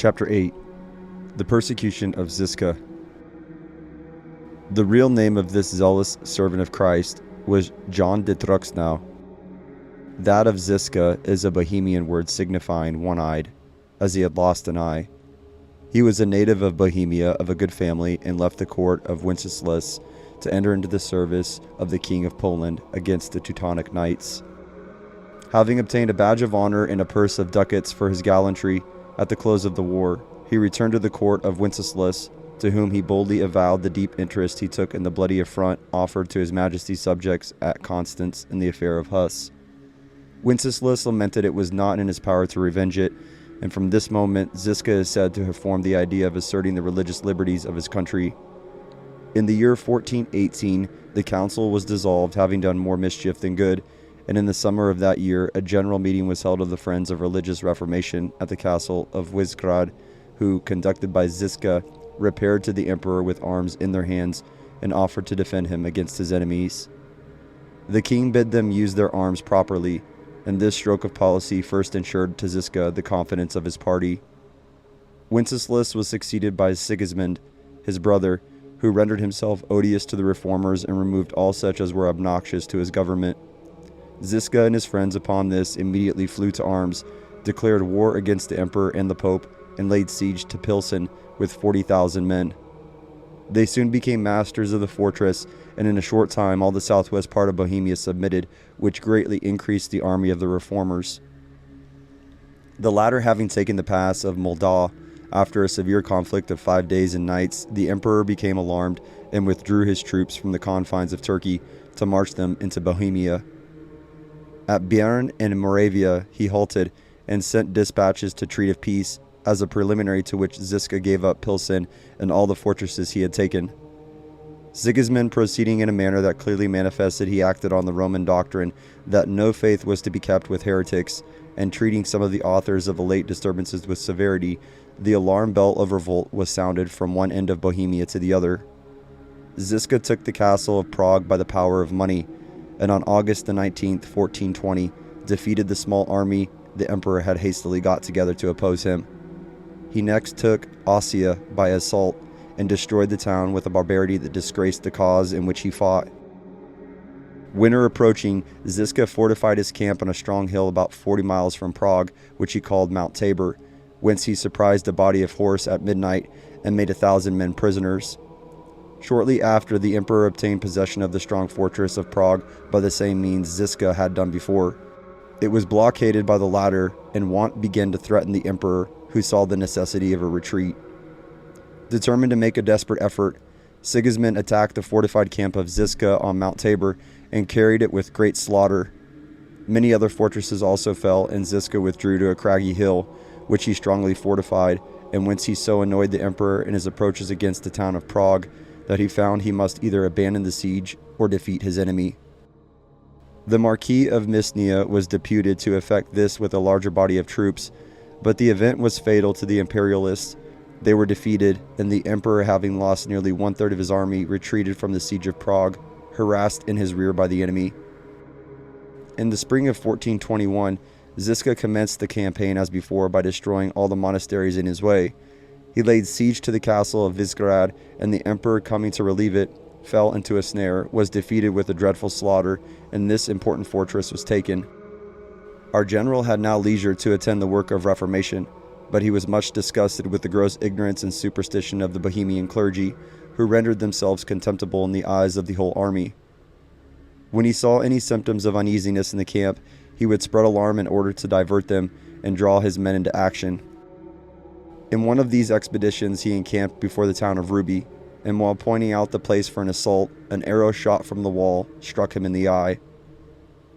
Chapter 8. The Persecution of Zisca. The real name of this zealous servant of Christ was John de Truxnau. That of Zisca is a Bohemian word signifying one-eyed, as he had lost an eye. He was a native of Bohemia of a good family and left the court of Wenceslas to enter into the service of the King of Poland against the Teutonic Knights. Having obtained a badge of honor and a purse of ducats for his gallantry at the close of the war, he returned to the court of Wenceslas, to whom he boldly avowed the deep interest he took in the bloody affront offered to his Majesty's subjects at Constance in the affair of Huss. Wenceslas lamented it was not in his power to revenge it, and from this moment Zisca is said to have formed the idea of asserting the religious liberties of his country. In the year 1418, the council was dissolved, having done more mischief than good, and in the summer of that year a general meeting was held of the Friends of Religious Reformation at the castle of Wyszgrad, who, conducted by Zisca, repaired to the emperor with arms in their hands and offered to defend him against his enemies. The king bid them use their arms properly, and this stroke of policy first ensured to Zisca the confidence of his party. Wenceslas was succeeded by Sigismund, his brother, who rendered himself odious to the reformers and removed all such as were obnoxious to his government. Zisca and his friends upon this immediately flew to arms, declared war against the emperor and the pope, and laid siege to Pilsen with 40,000 men. They soon became masters of the fortress, and in a short time all the southwest part of Bohemia submitted, which greatly increased the army of the reformers. The latter having taken the pass of Moldau, after a severe conflict of 5 days and nights, the emperor became alarmed and withdrew his troops from the confines of Turkey to march them into Bohemia. At Bern and Moravia he halted and sent dispatches to treat of peace, as a preliminary to which Zisca gave up Pilsen and all the fortresses he had taken. Sigismund, proceeding in a manner that clearly manifested he acted on the Roman doctrine that no faith was to be kept with heretics, and treating some of the authors of the late disturbances with severity, the alarm bell of revolt was sounded from one end of Bohemia to the other. Zisca took the castle of Prague by the power of money, and on August the 19th, 1420, defeated the small army the emperor had hastily got together to oppose him. He next took Ostia by assault and destroyed the town with a barbarity that disgraced the cause in which he fought. Winter approaching, Zisca fortified his camp on a strong hill about 40 miles from Prague, which he called Mount Tabor, whence he surprised a body of horse at midnight and made 1,000 men prisoners. Shortly after, the emperor obtained possession of the strong fortress of Prague by the same means Zisca had done before. It was blockaded by the latter, and want began to threaten the emperor, who saw the necessity of a retreat. Determined to make a desperate effort, Sigismund attacked the fortified camp of Zisca on Mount Tabor and carried it with great slaughter. Many other fortresses also fell, and Zisca withdrew to a craggy hill, which he strongly fortified, and whence he so annoyed the emperor in his approaches against the town of Prague that he found he must either abandon the siege or defeat his enemy. The Marquis of Misnia was deputed to effect this with a larger body of troops, but the event was fatal to the imperialists. They were defeated, and the emperor, having lost nearly 1/3 of his army, retreated from the siege of Prague, harassed in his rear by the enemy. In the spring of 1421, Zisca commenced the campaign as before by destroying all the monasteries in his way. He laid siege to the castle of Wyszgrad, and the emperor, coming to relieve it, fell into a snare, was defeated with a dreadful slaughter, and this important fortress was taken. Our general had now leisure to attend the work of reformation, but he was much disgusted with the gross ignorance and superstition of the Bohemian clergy, who rendered themselves contemptible in the eyes of the whole army. When he saw any symptoms of uneasiness in the camp, he would spread alarm in order to divert them and draw his men into action. In one of these expeditions he encamped before the town of Ruby, and while pointing out the place for an assault, an arrow shot from the wall struck him in the eye.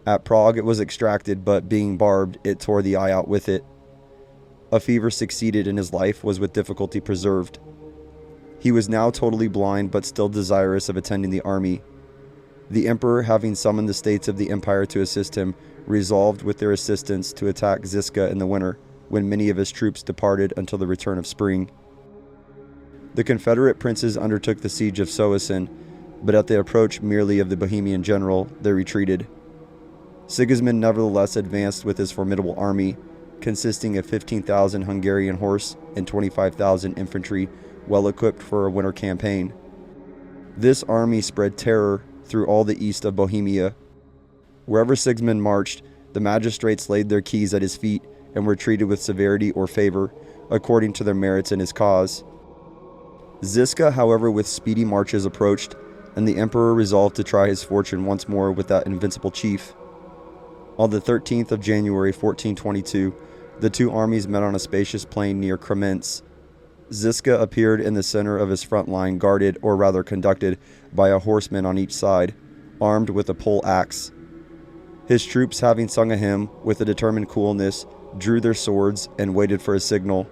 At Prague it was extracted, but being barbed, it tore the eye out with it. A fever succeeded, and his life was with difficulty preserved. He was now totally blind, but still desirous of attending the army. The emperor, having summoned the states of the empire to assist him, resolved with their assistance to attack Zisca in the winter, when many of his troops departed until the return of spring. The Confederate princes undertook the siege of Soissons, but at the approach merely of the Bohemian general, they retreated. Sigismund nevertheless advanced with his formidable army, consisting of 15,000 Hungarian horse and 25,000 infantry, well equipped for a winter campaign. This army spread terror through all the east of Bohemia. Wherever Sigismund marched, the magistrates laid their keys at his feet and were treated with severity or favor, according to their merits in his cause. Zisca, however, with speedy marches approached, and the emperor resolved to try his fortune once more with that invincible chief. On the 13th of January 1422, the two armies met on a spacious plain near Kremenz. Zisca appeared in the center of his front line, guarded, or rather conducted, by a horseman on each side, armed with a pole axe. His troops, having sung a hymn with a determined coolness, drew their swords and waited for a signal.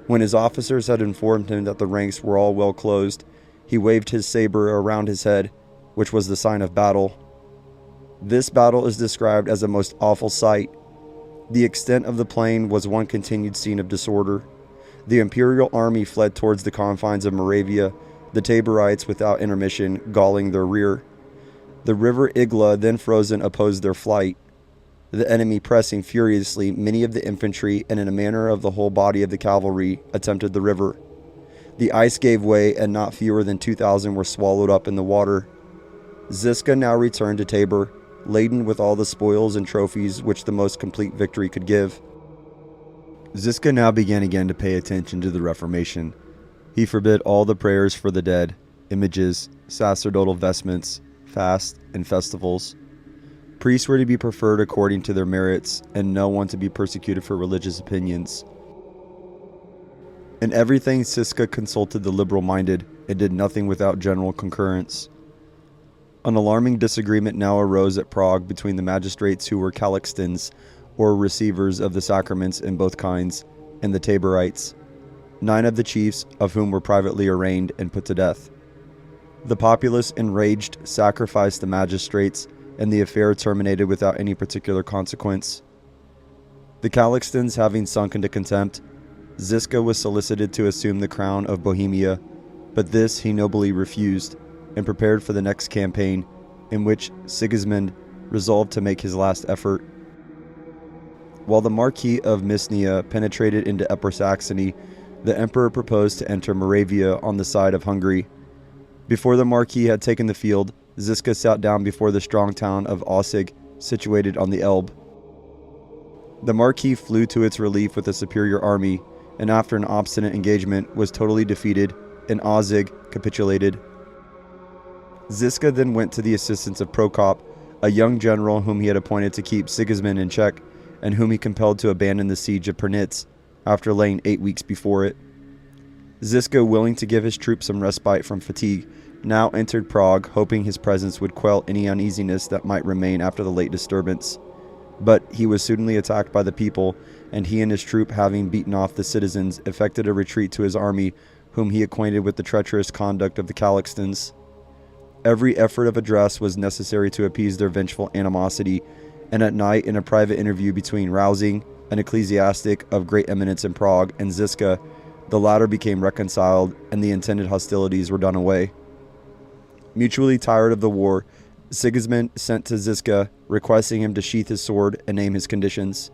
When his officers had informed him that the ranks were all well closed, he waved his saber around his head, which was the sign of battle. This battle is described as a most awful sight. The extent of the plain was one continued scene of disorder. The imperial army fled towards the confines of Moravia, the Taborites without intermission galling their rear. The river Igla, then frozen, opposed their flight. The enemy pressing furiously, many of the infantry, and in a manner of the whole body of the cavalry, attempted the river. The ice gave way, and not fewer than 2,000 were swallowed up in the water. Zisca now returned to Tabor, laden with all the spoils and trophies which the most complete victory could give. Zisca now began again to pay attention to the Reformation. He forbid all the prayers for the dead, images, sacerdotal vestments, fasts, and festivals. Priests were to be preferred according to their merits, and no one to be persecuted for religious opinions. In everything, Zisca consulted the liberal-minded, and did nothing without general concurrence. An alarming disagreement now arose at Prague between the magistrates who were Calixtans, or receivers of the sacraments in both kinds, and the Taborites, 9 of the chiefs of whom were privately arraigned and put to death. The populace, enraged, sacrificed the magistrates, and the affair terminated without any particular consequence. The Calixtans having sunk into contempt, Zisca was solicited to assume the crown of Bohemia, but this he nobly refused, and prepared for the next campaign, in which Sigismund resolved to make his last effort. While the Marquis of Misnia penetrated into Upper Saxony, the emperor proposed to enter Moravia on the side of Hungary. Before the Marquis had taken the field, Zisca sat down before the strong town of Aussig, situated on the Elbe. The Marquis flew to its relief with a superior army, and after an obstinate engagement was totally defeated, and Aussig capitulated. Zisca then went to the assistance of Prokop, a young general whom he had appointed to keep Sigismund in check, and whom he compelled to abandon the siege of Pernitz, after laying 8 weeks before it. Zisca, willing to give his troops some respite from fatigue, now entered Prague, hoping his presence would quell any uneasiness that might remain after the late disturbance. But he was soonly attacked by the people, and he and his troop, having beaten off the citizens, effected a retreat to his army, whom he acquainted with the treacherous conduct of the Calixtans. Every effort of address was necessary to appease their vengeful animosity, and at night, in a private interview between Rousing, an ecclesiastic of great eminence in Prague, and Zisca, the latter became reconciled, and the intended hostilities were done away. Mutually tired of the war, Sigismund sent to Zisca, requesting him to sheath his sword and name his conditions.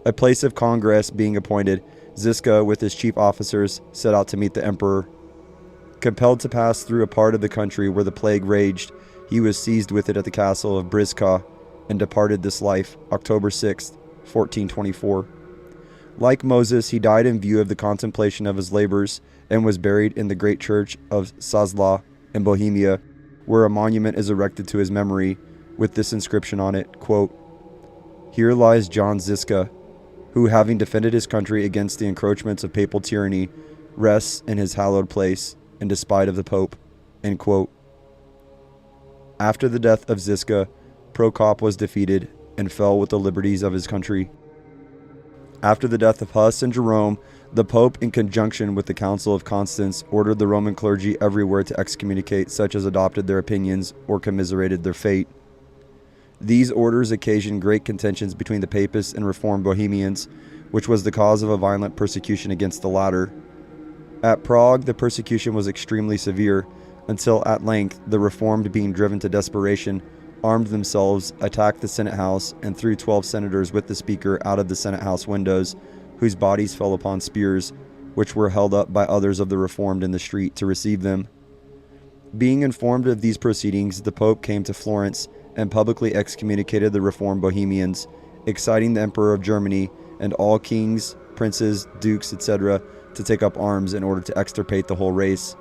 A place of congress being appointed, Zisca, with his chief officers, set out to meet the emperor. Compelled to pass through a part of the country where the plague raged, he was seized with it at the castle of Brizka, and departed this life, October 6, 1424. Like Moses, he died in view of the contemplation of his labors, and was buried in the great church of Sazla in Bohemia, where a monument is erected to his memory, with this inscription on it, quote, "Here lies John Zisca, who, having defended his country against the encroachments of papal tyranny, rests in his hallowed place, in despite of the Pope." End quote. After the death of Zisca, Prokop was defeated, and fell with the liberties of his country. After the death of Huss and Jerome, the Pope, in conjunction with the Council of Constance, ordered the Roman clergy everywhere to excommunicate such as adopted their opinions or commiserated their fate. These orders occasioned great contentions between the Papists and Reformed Bohemians, which was the cause of a violent persecution against the latter. At Prague, the persecution was extremely severe, until at length the Reformed, being driven to desperation, armed themselves, attacked the Senate House, and threw 12 senators with the Speaker out of the Senate House windows, whose bodies fell upon spears, which were held up by others of the Reformed in the street to receive them. Being informed of these proceedings, the Pope came to Florence and publicly excommunicated the Reformed Bohemians, exciting the Emperor of Germany and all kings, princes, dukes, etc., to take up arms in order to extirpate the whole race,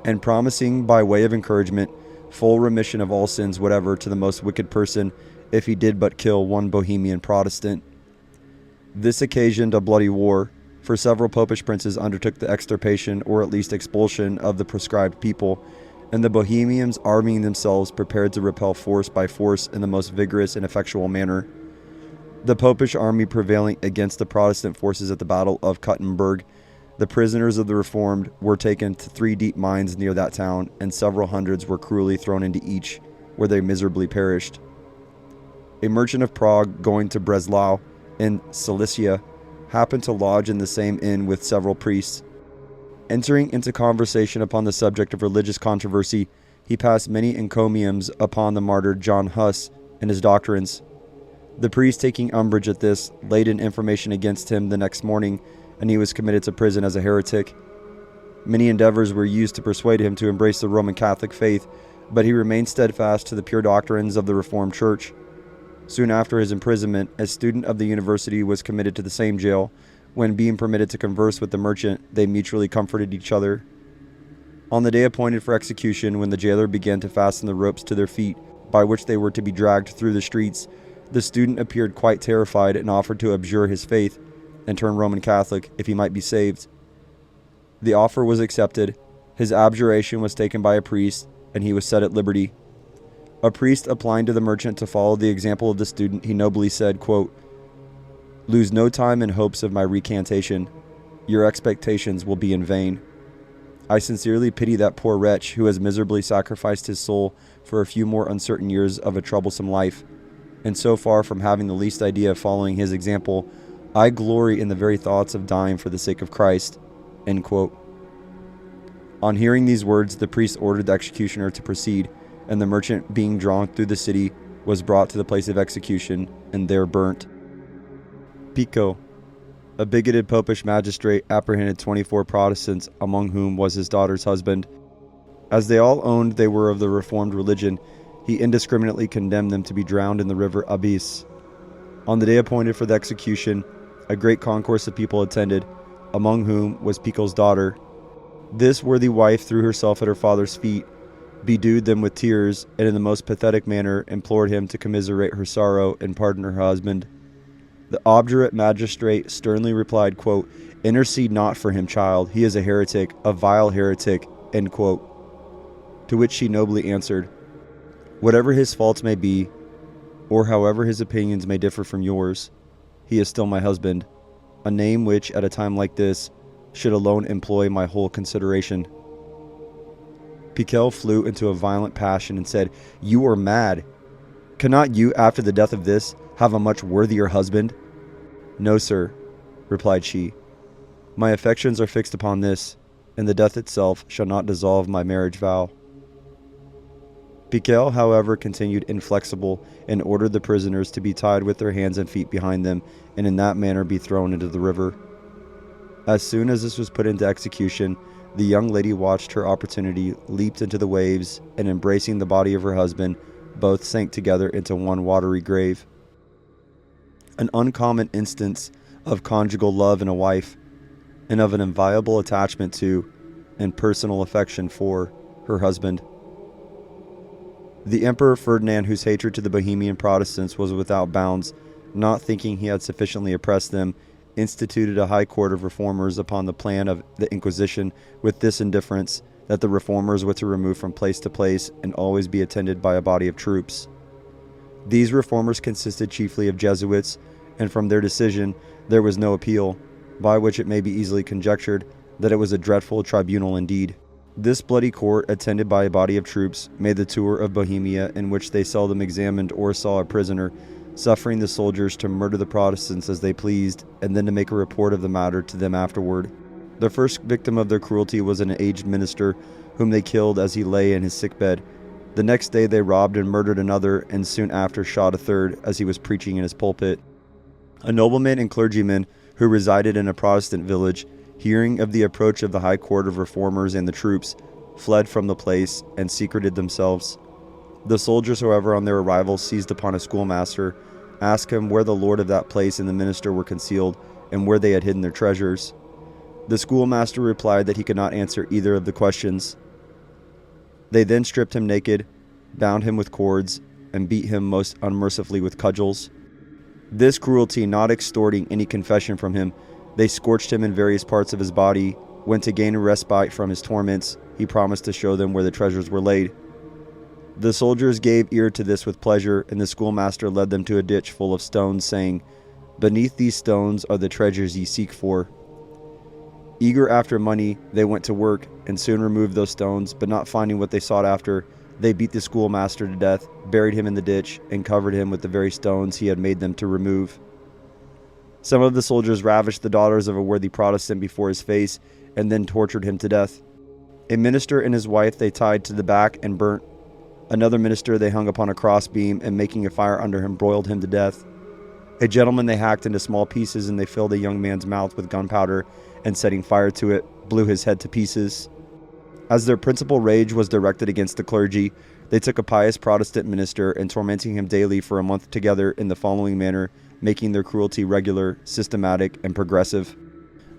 and promising, by way of encouragement, full remission of all sins whatever to the most wicked person if he did but kill one Bohemian Protestant. This occasioned a bloody war, for several popish princes undertook the extirpation or at least expulsion of the proscribed people, and the Bohemians, arming themselves, prepared to repel force by force in the most vigorous and effectual manner. The popish army prevailing against the Protestant forces at the Battle of Kuttenberg, the prisoners of the Reformed were taken to 3 deep mines near that town, and several hundreds were cruelly thrown into each, where they miserably perished. A merchant of Prague, going to Breslau, in Cilicia, happened to lodge in the same inn with several priests. Entering into conversation upon the subject of religious controversy, he passed many encomiums upon the martyr John Huss and his doctrines. The priest, taking umbrage at this, laid in information against him the next morning, and he was committed to prison as a heretic. Many endeavors were used to persuade him to embrace the Roman Catholic faith, but he remained steadfast to the pure doctrines of the Reformed Church. Soon after his imprisonment, a student of the university was committed to the same jail. When being permitted to converse with the merchant, they mutually comforted each other. On the day appointed for execution, when the jailer began to fasten the ropes to their feet, by which they were to be dragged through the streets, the student appeared quite terrified and offered to abjure his faith and turn Roman Catholic if he might be saved. The offer was accepted. His abjuration was taken by a priest, and he was set at liberty. A priest, applying to the merchant to follow the example of the student, he nobly said, quote, "Lose no time in hopes of my recantation. Your expectations will be in vain. I sincerely pity that poor wretch who has miserably sacrificed his soul for a few more uncertain years of a troublesome life, and so far from having the least idea of following his example, I glory in the very thoughts of dying for the sake of Christ." End quote. On hearing these words, the priest ordered the executioner to proceed, and the merchant, being drawn through the city, was brought to the place of execution, and there burnt. Pico, a bigoted popish magistrate, apprehended 24 Protestants, among whom was his daughter's husband. As they all owned they were of the Reformed religion, he indiscriminately condemned them to be drowned in the river Abyss. On the day appointed for the execution, a great concourse of people attended, among whom was Pico's daughter. This worthy wife threw herself at her father's feet, bedewed them with tears, and in the most pathetic manner implored him to commiserate her sorrow and pardon her husband. The obdurate magistrate sternly replied, quote, "Intercede not for him, child. He is a heretic, a vile heretic." End quote. To which she nobly answered, "Whatever his faults may be, or however his opinions may differ from yours, he is still my husband, a name which, at a time like this, should alone employ my whole consideration." Piquel flew into a violent passion and said, "You are mad. Cannot you, after the death of this, have a much worthier husband?" "No, sir," replied she. "My affections are fixed upon this, and the death itself shall not dissolve my marriage vow." Piquel, however, continued inflexible, and ordered the prisoners to be tied with their hands and feet behind them, and in that manner be thrown into the river. As soon as this was put into execution, the young lady watched her opportunity, leaped into the waves, and embracing the body of her husband, both sank together into one watery grave. An uncommon instance of conjugal love in a wife, and of an inviolable attachment to, and personal affection for, her husband. The Emperor Ferdinand, whose hatred to the Bohemian Protestants was without bounds, not thinking he had sufficiently oppressed them, instituted a high court of reformers upon the plan of the Inquisition, with this indifference, that the reformers were to remove from place to place and always be attended by a body of troops. These reformers consisted chiefly of Jesuits, and from their decision there was no appeal, by which it may be easily conjectured that it was a dreadful tribunal indeed. This bloody court, attended by a body of troops, made the tour of Bohemia, in which they seldom examined or saw a prisoner, suffering the soldiers to murder the Protestants as they pleased, and then to make a report of the matter to them afterward. The first victim of their cruelty was an aged minister, whom they killed as he lay in his sickbed, The next day they robbed and murdered another, and soon after shot a third as he was preaching in his pulpit. A nobleman and clergyman who resided in a Protestant village, hearing of the approach of the High Court of Reformers and the troops, fled from the place and secreted themselves. The soldiers, however, on their arrival, seized upon a schoolmaster, asked him where the lord of that place and the minister were concealed, and where they had hidden their treasures. The schoolmaster replied that he could not answer either of the questions. They then stripped him naked, bound him with cords, and beat him most unmercifully with cudgels. This cruelty not extorting any confession from him, they scorched him in various parts of his body. When to gain a respite from his torments, he promised to show them where the treasures were laid. The soldiers gave ear to this with pleasure, and the schoolmaster led them to a ditch full of stones, saying, "Beneath these stones are the treasures ye seek for." Eager after money, they went to work, and soon removed those stones, but not finding what they sought after, they beat the schoolmaster to death, buried him in the ditch, and covered him with the very stones he had made them to remove. Some of the soldiers ravished the daughters of a worthy Protestant before his face, and then tortured him to death. A minister and his wife they tied to the back and burnt. Another minister they hung upon a crossbeam, and making a fire under him, broiled him to death. A gentleman they hacked into small pieces, and they filled a young man's mouth with gunpowder, and setting fire to it, blew his head to pieces. As their principal rage was directed against the clergy, they took a pious Protestant minister, and tormenting him daily for a month together in the following manner, making their cruelty regular, systematic, and progressive.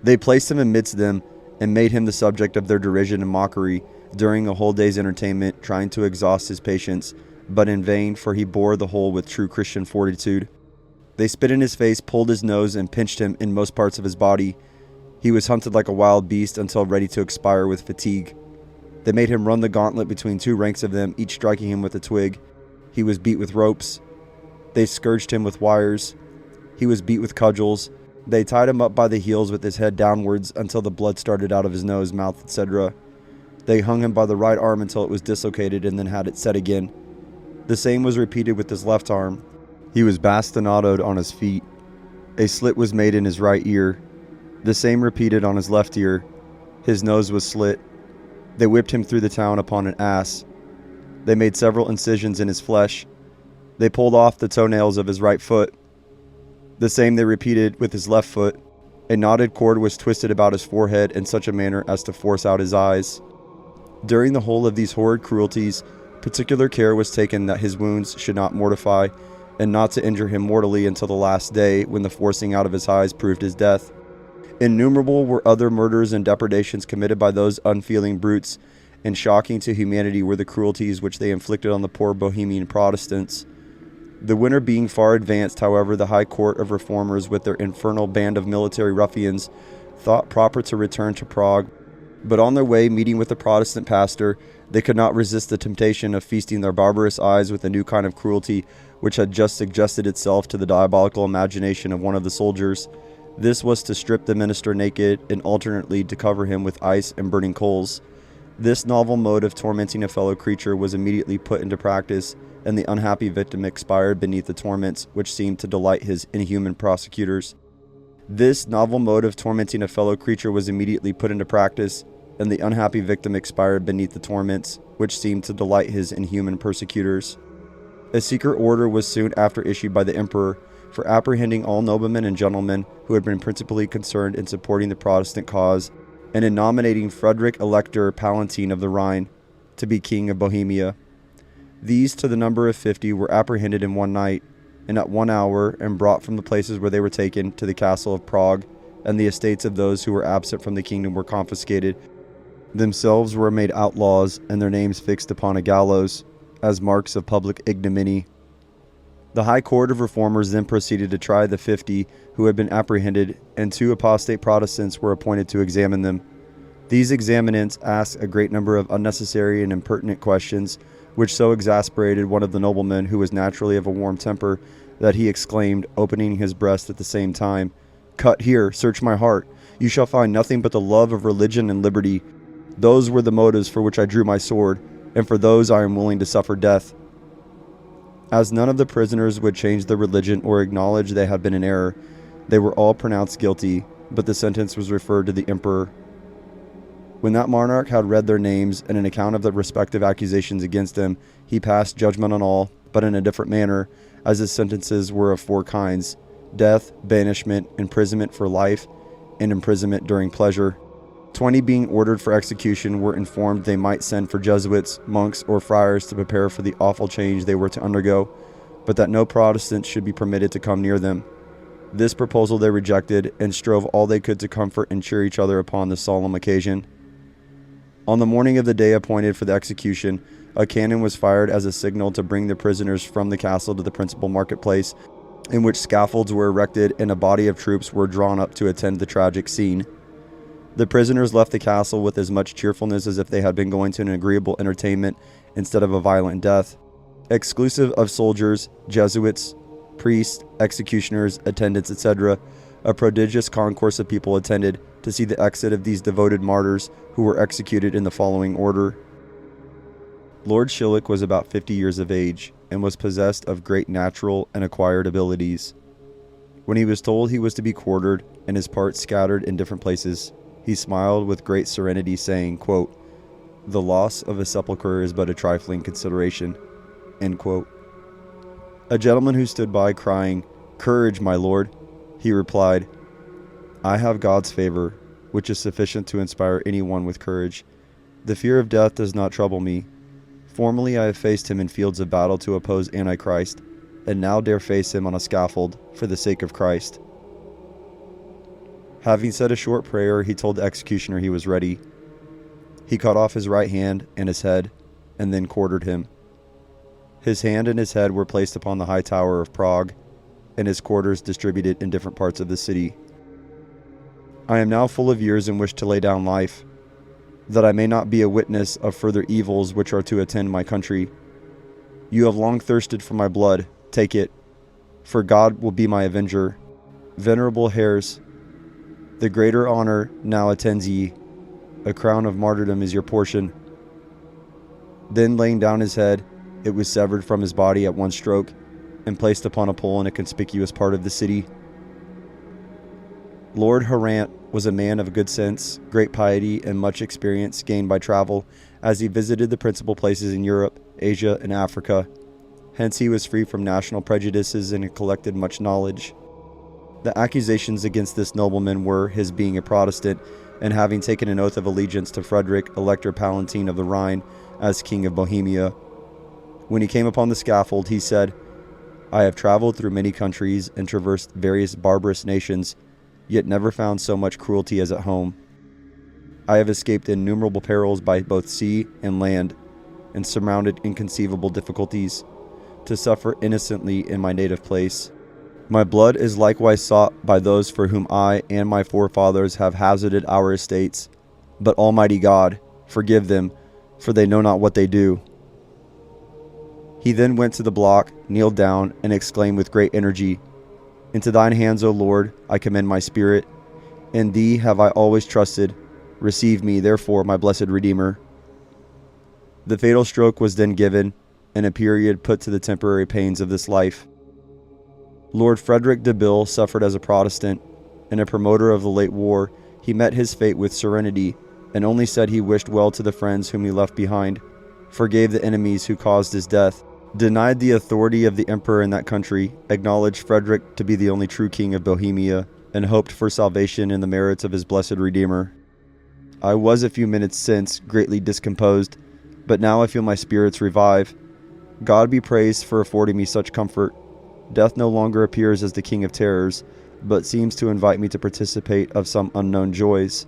They placed him amidst them, and made him the subject of their derision and mockery during a whole day's entertainment, trying to exhaust his patience, but in vain, for he bore the whole with true Christian fortitude. They spit in his face, pulled his nose, and pinched him in most parts of his body. He was hunted like a wild beast until ready to expire with fatigue. They made him run the gauntlet between two ranks of them, each striking him with a twig. He was beat with ropes. They scourged him with wires. He was beat with cudgels. They tied him up by the heels with his head downwards until the blood started out of his nose, mouth, etc. They hung him by the right arm until it was dislocated, and then had it set again. The same was repeated with his left arm. He was bastinadoed on his feet. A slit was made in his right ear. The same repeated on his left ear. His nose was slit. They whipped him through the town upon an ass. They made several incisions in his flesh. They pulled off the toenails of his right foot. The same they repeated with his left foot. A knotted cord was twisted about his forehead in such a manner as to force out his eyes. During the whole of these horrid cruelties, particular care was taken that his wounds should not mortify, and not to injure him mortally until the last day, when the forcing out of his eyes proved his death. Innumerable were other murders and depredations committed by those unfeeling brutes, and shocking to humanity were the cruelties which they inflicted on the poor Bohemian Protestants. The winter being far advanced, however, the High Court of Reformers, with their infernal band of military ruffians, thought proper to return to Prague, but on their way, meeting with the Protestant pastor, they could not resist the temptation of feasting their barbarous eyes with a new kind of cruelty which had just suggested itself to the diabolical imagination of one of the soldiers. This was to strip the minister naked, and alternately to cover him with ice and burning coals. This novel mode of tormenting a fellow creature was immediately put into practice, and the unhappy victim expired beneath the torments which seemed to delight his inhuman prosecutors. This novel mode of tormenting a fellow creature was immediately put into practice, and the unhappy victim expired beneath the torments which seemed to delight his inhuman persecutors. A secret order was soon after issued by the emperor for apprehending all noblemen and gentlemen who had been principally concerned in supporting the Protestant cause, and in nominating Frederick Elector Palatine of the Rhine to be King of Bohemia. These, to the number of 50, were apprehended in one night, and at 1 hour, and brought from the places where they were taken to the castle of Prague, and the estates of those who were absent from the kingdom were confiscated. Themselves were made outlaws, and their names fixed upon a gallows, as marks of public ignominy. The High Court of Reformers then proceeded to try the 50 who had been apprehended, and 2 apostate Protestants were appointed to examine them. These examinants asked a great number of unnecessary and impertinent questions, which so exasperated one of the noblemen, who was naturally of a warm temper, that he exclaimed, opening his breast at the same time, "Cut here, search my heart. You shall find nothing but the love of religion and liberty. Those were the motives for which I drew my sword, and for those I am willing to suffer death." As none of the prisoners would change their religion or acknowledge they had been in error, they were all pronounced guilty, but the sentence was referred to the emperor. When that monarch had read their names and an account of the respective accusations against them, he passed judgment on all, but in a different manner, as his sentences were of 4 kinds: death, banishment, imprisonment for life, and imprisonment during pleasure. 20 being ordered for execution were informed they might send for Jesuits, monks, or friars to prepare for the awful change they were to undergo, but that no Protestants should be permitted to come near them. This proposal they rejected, and strove all they could to comfort and cheer each other upon this solemn occasion. On the morning of the day appointed for the execution, a cannon was fired as a signal to bring the prisoners from the castle to the principal marketplace, in which scaffolds were erected and a body of troops were drawn up to attend the tragic scene. The prisoners left the castle with as much cheerfulness as if they had been going to an agreeable entertainment instead of a violent death. Exclusive of soldiers, Jesuits, priests, executioners, attendants, etc., a prodigious concourse of people attended to see the exit of these devoted martyrs, who were executed in the following order. Lord Shilluk was about 50 years of age, and was possessed of great natural and acquired abilities. When he was told he was to be quartered, and his parts scattered in different places, he smiled with great serenity, saying, quote, "The loss of a sepulchre is but a trifling consideration." End quote. A gentleman who stood by, crying, "Courage, my lord," he replied, "I have God's favor, which is sufficient to inspire anyone with courage. The fear of death does not trouble me. Formerly I have faced him in fields of battle to oppose Antichrist, and now dare face him on a scaffold for the sake of Christ." Having said a short prayer, he told the executioner he was ready. He cut off his right hand and his head, and then quartered him. His hand and his head were placed upon the high tower of Prague, and his quarters distributed in different parts of the city. I am now full of years and wish to lay down life, that I may not be a witness of further evils which are to attend my country. You have long thirsted for my blood, take it, for God will be my avenger. Venerable heirs, the greater honor now attends ye. A crown of martyrdom is your portion. Then laying down his head, it was severed from his body at one stroke, and placed upon a pole in a conspicuous part of the city. Lord Harrant was a man of good sense, great piety, and much experience gained by travel, as he visited the principal places in Europe, Asia, and Africa. Hence he was free from national prejudices and had collected much knowledge. The accusations against this nobleman were his being a Protestant, and having taken an oath of allegiance to Frederick, Elector Palatine of the Rhine, as King of Bohemia. When he came upon the scaffold, he said, "I have traveled through many countries and traversed various barbarous nations, yet never found so much cruelty as at home. I have escaped innumerable perils by both sea and land, and surmounted inconceivable difficulties, to suffer innocently in my native place. My blood is likewise sought by those for whom I and my forefathers have hazarded our estates. But Almighty God, forgive them, for they know not what they do." He then went to the block, kneeled down, and exclaimed with great energy, "Into thine hands, O Lord, I commend my spirit. In thee have I always trusted. Receive me, therefore, my blessed Redeemer." The fatal stroke was then given, and a period put to the temporary pains of this life. Lord Frederick de Bille suffered as a Protestant, and a promoter of the late war. He met his fate with serenity, and only said he wished well to the friends whom he left behind, forgave the enemies who caused his death, denied the authority of the emperor in that country, acknowledged Frederick to be the only true king of Bohemia, and hoped for salvation in the merits of his blessed Redeemer. I was a few minutes since greatly discomposed, but now I feel my spirits revive. God be praised for affording me such comfort. Death no longer appears as the king of terrors, but seems to invite me to participate of some unknown joys.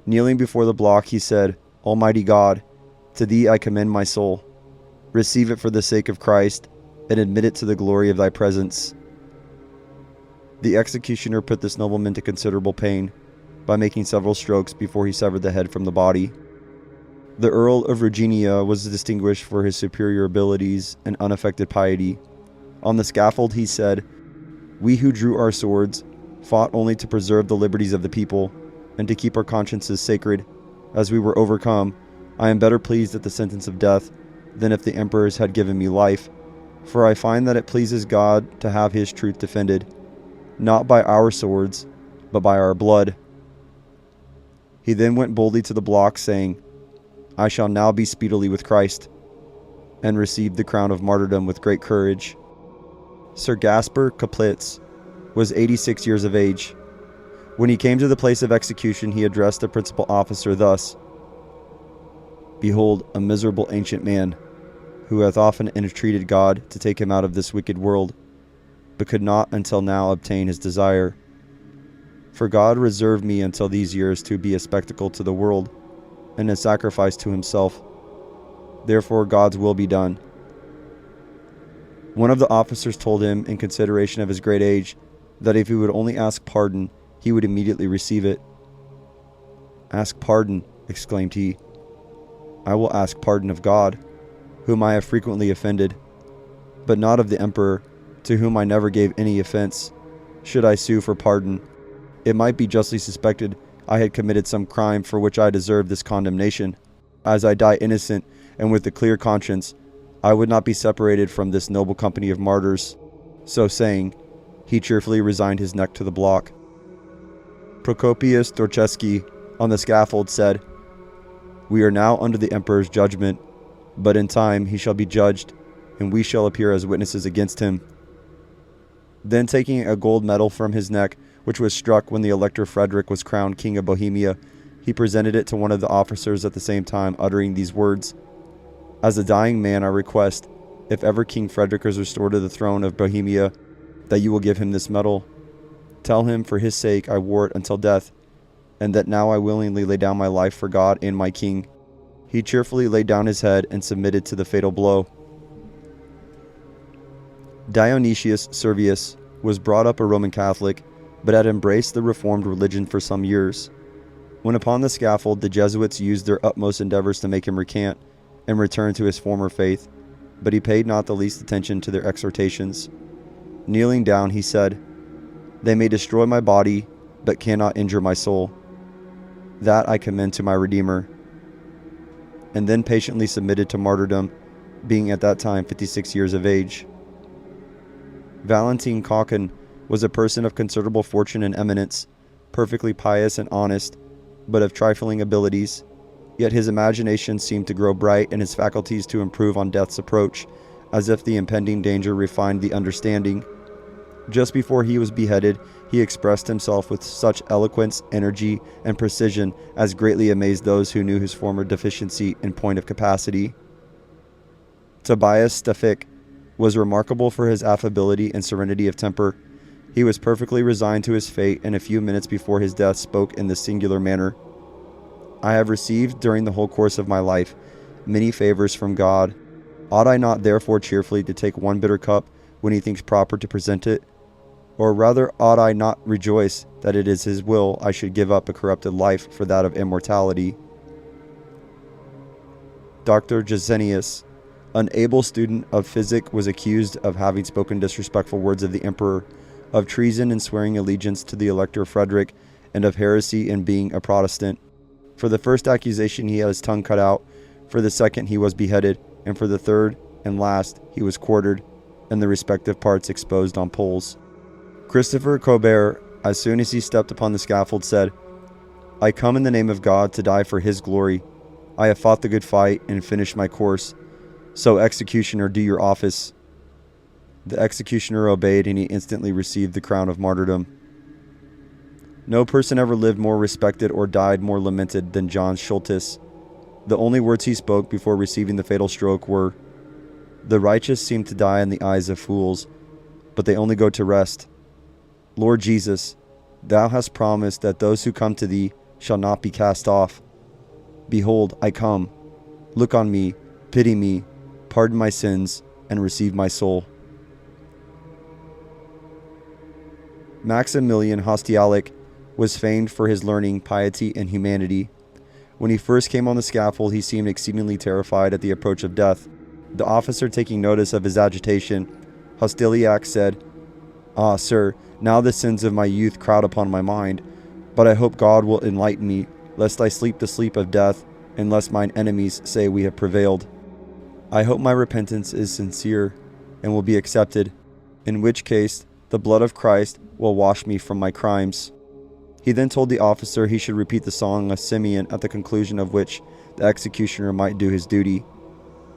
Kneeling before the block, he said, "Almighty God, to thee I commend my soul. Receive it for the sake of Christ, and admit it to the glory of thy presence." The executioner put this nobleman to considerable pain, by making several strokes before he severed the head from the body. The Earl of Virginia was distinguished for his superior abilities and unaffected piety. On the scaffold he said, "We who drew our swords fought only to preserve the liberties of the people, and to keep our consciences sacred. As we were overcome, I am better pleased at the sentence of death than if the emperors had given me life, for I find that it pleases God to have his truth defended, not by our swords, but by our blood." He then went boldly to the block, saying, I shall now be speedily with Christ, and received the crown of martyrdom with great courage. Sir Gaspar Caplitz was 86 years of age. When he came to the place of execution, he addressed the principal officer thus, Behold, a miserable ancient man, who hath often entreated God to take him out of this wicked world, but could not until now obtain his desire. For God reserved me until these years to be a spectacle to the world, and a sacrifice to himself. Therefore God's will be done. One of the officers told him, in consideration of his great age, that if he would only ask pardon, he would immediately receive it. Ask pardon, exclaimed he. I will ask pardon of God, whom I have frequently offended, but not of the emperor, to whom I never gave any offense. Should I sue for pardon, it might be justly suspected I had committed some crime for which I deserved this condemnation. As I die innocent and with a clear conscience, I would not be separated from this noble company of martyrs. So saying, he cheerfully resigned his neck to the block. Procopius Dorchesky on the scaffold said, We are now under the emperor's judgment, but in time he shall be judged, and we shall appear as witnesses against him. Then taking a gold medal from his neck, which was struck when the Elector Frederick was crowned King of Bohemia, he presented it to one of the officers at the same time, uttering these words, As a dying man I request, if ever King Frederick is restored to the throne of Bohemia, that you will give him this medal. Tell him for his sake I wore it until death, and that now I willingly lay down my life for God and my king. He cheerfully laid down his head and submitted to the fatal blow. Dionysius Servius was brought up a Roman Catholic, but had embraced the Reformed religion for some years. When upon the scaffold, the Jesuits used their utmost endeavors to make him recant and return to his former faith, but he paid not the least attention to their exhortations. Kneeling down, he said, They may destroy my body, but cannot injure my soul. That I commend to my Redeemer. And then patiently submitted to martyrdom, being at that time 56 years of age. Valentine Cochin was a person of considerable fortune and eminence, perfectly pious and honest, but of trifling abilities. Yet his imagination seemed to grow bright and his faculties to improve on death's approach, as if the impending danger refined the understanding. Just before he was beheaded, he expressed himself with such eloquence, energy, and precision as greatly amazed those who knew his former deficiency in point of capacity. Tobias Staffic was remarkable for his affability and serenity of temper. He was perfectly resigned to his fate, and a few minutes before his death spoke in this singular manner. I have received during the whole course of my life many favors from God. Ought I not therefore cheerfully to take one bitter cup when he thinks proper to present it? Or rather, ought I not rejoice that it is his will I should give up a corrupted life for that of immortality? Dr. Gesenius, an able student of physic, was accused of having spoken disrespectful words of the emperor, of treason in swearing allegiance to the Elector Frederick, and of heresy in being a Protestant. For the first accusation he had his tongue cut out, for the second he was beheaded, and for the third and last he was quartered, and the respective parts exposed on poles. Christopher Colbert, as soon as he stepped upon the scaffold, said, I come in the name of God to die for his glory. I have fought the good fight and finished my course. So, executioner, do your office. The executioner obeyed, and he instantly received the crown of martyrdom. No person ever lived more respected or died more lamented than John Schultes. The only words he spoke before receiving the fatal stroke were, The righteous seem to die in the eyes of fools, but they only go to rest. Lord Jesus, thou hast promised that those who come to thee shall not be cast off. Behold, I come. Look on me, pity me, pardon my sins, and receive my soul. Maximilian Hostialic was famed for his learning, piety, and humanity. When he first came on the scaffold, he seemed exceedingly terrified at the approach of death. The officer, taking notice of his agitation, Hostiliac said, Ah, sir, now the sins of my youth crowd upon my mind, but I hope God will enlighten me, lest I sleep the sleep of death, and lest mine enemies say we have prevailed. I hope my repentance is sincere, and will be accepted, in which case the blood of Christ will wash me from my crimes. He then told the officer he should repeat the song of Simeon, at the conclusion of which the executioner might do his duty.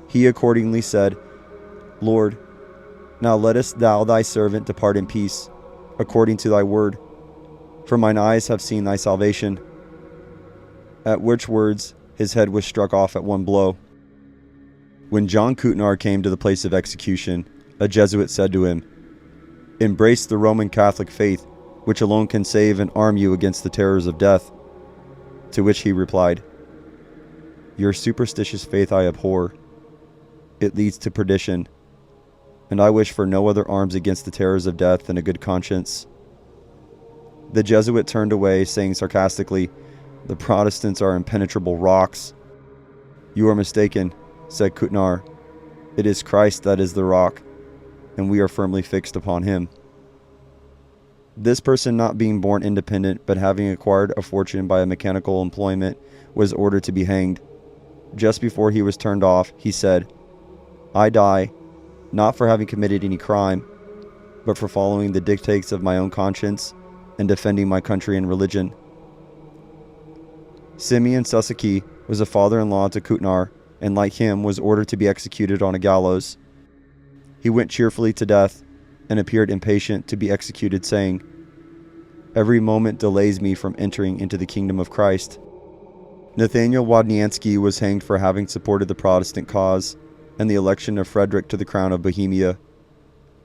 He accordingly said, Lord, now lettest thou thy servant depart in peace, according to thy word, for mine eyes have seen thy salvation. At which words his head was struck off at one blow. When John KIII came to the place of execution, a Jesuit said to him, Embrace the Roman Catholic faith, which alone can save and arm you against the terrors of death. To which he replied, Your superstitious faith I abhor. It leads to perdition, and I wish for no other arms against the terrors of death than a good conscience. The Jesuit turned away, saying sarcastically, The Protestants are impenetrable rocks. You are mistaken, said KIII. It is Christ that is the rock, and we are firmly fixed upon him. This person, not being born independent, but having acquired a fortune by a mechanical employment, was ordered to be hanged. Just before he was turned off, he said, I die, not for having committed any crime, but for following the dictates of my own conscience and defending my country and religion. Simeon Zisca was a father-in-law to KIII, and like him was ordered to be executed on a gallows. He went cheerfully to death and appeared impatient to be executed, saying, Every moment delays me from entering into the kingdom of Christ. Nathaniel Wadniansky was hanged for having supported the Protestant cause and the election of Frederick to the crown of Bohemia.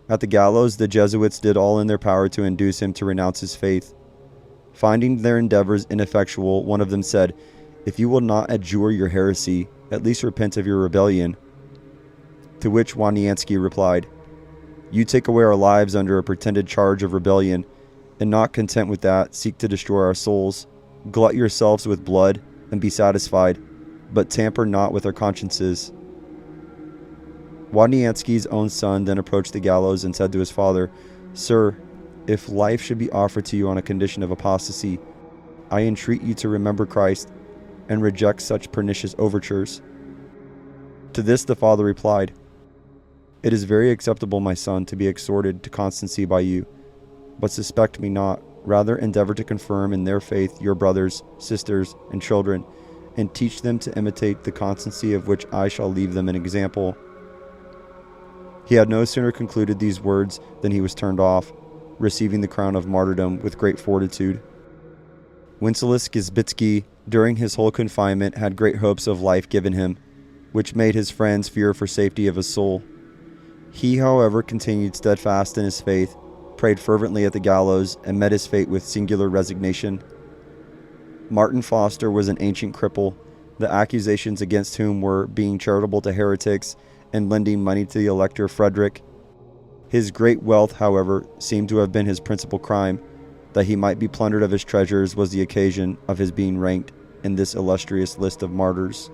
At the gallows, the Jesuits did all in their power to induce him to renounce his faith. Finding their endeavors ineffectual, one of them said, If you will not adjure your heresy, at least repent of your rebellion. To which Wadniansky replied, You take away our lives under a pretended charge of rebellion, and not content with that, seek to destroy our souls. Glut yourselves with blood, and be satisfied, but tamper not with our consciences. Wadniansky's own son then approached the gallows and said to his father, Sir, if life should be offered to you on a condition of apostasy, I entreat you to remember Christ and reject such pernicious overtures. To this the father replied, It is very acceptable, my son, to be exhorted to constancy by you, but suspect me not, rather endeavor to confirm in their faith your brothers, sisters, and children, and teach them to imitate the constancy of which I shall leave them an example. He had no sooner concluded these words than he was turned off, receiving the crown of martyrdom with great fortitude. Wenceslaus Gisbitsky, during his whole confinement, had great hopes of life given him, which made his friends fear for safety of his soul. He, however, continued steadfast in his faith, prayed fervently at the gallows, and met his fate with singular resignation. Martin Foster was an ancient cripple, the accusations against whom were being charitable to heretics and lending money to the Elector Frederick. His great wealth, however, seemed to have been his principal crime. That he might be plundered of his treasures was the occasion of his being ranked in this illustrious list of martyrs.